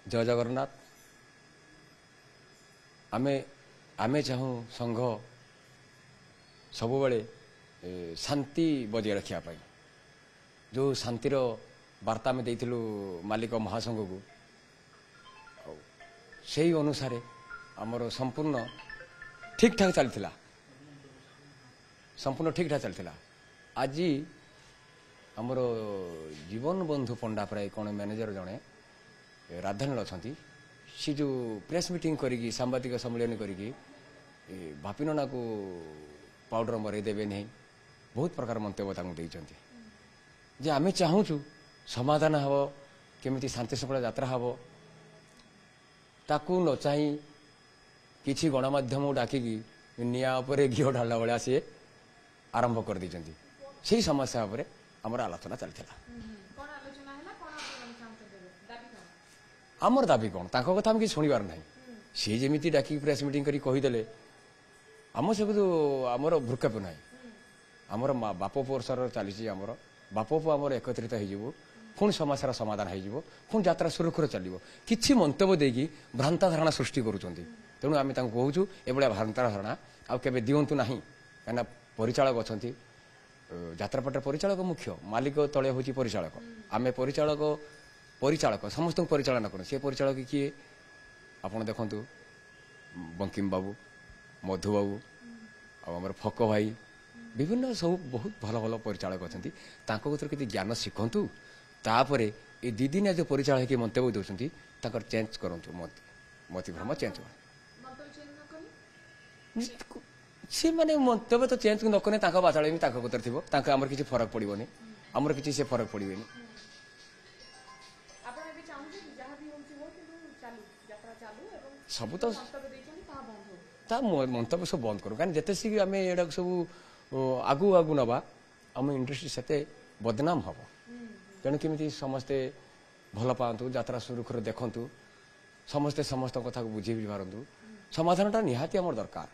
जय जगन्नाथ। आमे आमे चाहूँ संघ सब बड़े शांति बजाय रखा जो शांतिर वार्ता में देइथिलु मालिक महासंघ को से अनुसार आमर संपूर्ण ठीक ठाक चलता संपूर्ण ठीक ठाक चलता। आज आमर जीवन बंधु पंडा प्राय कौन मैनेजर जड़े राजधानी अच्छा सी जो प्रेस मीटिंग करी सांबादिक सम्मेलन करी बापिना को पाउडर मरई देवे नहीं बहुत प्रकार मंतव्य देते जे आमे चाहूँ समाधान हम केमी शांति शृंखला यात्रा हम ताकू न चाही किसी गणमाध्यम डाकिकी निया घीओ ढाला भाया सी आरंभ कर देइछन्ती सेही समस्या उपरे हमर आलोचना चलथिला। आमर दाबी कौन ताको कथा हम कि सुनिबार नाही सी जेमिति डाकी प्रेस मीटिंग करी कहि देले आम सब तो आमर भ्रुक्षेप नाही आमर बाप पुरुषर चली आमर बाप पु आमर एकत्रित हो पुणी समस्यार समाधान हो पुणी यात्रा सुरक्षित चलो किसी मंतव्य देकी भ्रांता धारणा सृष्टि करुँच तेणु आम कहूँ एभलिया भ्रांता धारणा आबे दिंतु ना कहीं परिचालक अच्छा यात्रापाटर परिचालक मुख्य मालिक तले हूँ परिचालक आम परिचालक परिचालक समस्त परिचालना करूँ सी परिचालक किए आपड़ देखु बंकिम बाबू मधु बाबू आमर फक भाई विभिन्न सब बहुत भल भल परिचालक अच्छा कि ज्ञान शिखु तापर ये दी दिन जो परिचालक मंतव्य दौरान चेंज करूँ मतिभ्रम चेंज सी मैंने मंतव्य तो चेंज नकने बाचाल भी कतर थी आमर किसी फरक पड़ोनी आमर किसी से फरक पड़े सब तो मंतव्य सब बंद करूँ कहीं जिते शीघ्र आम एड़ा सब आगू आगू नवा आम इंडस्ट्री से बदनाम हम तेणु केमी समस्ते भल पातु यात्रा सुरक्षित देखु समस्ते समस्त कथा को बुझी भी पारतु समाधानटा निहाती आमर दरकार।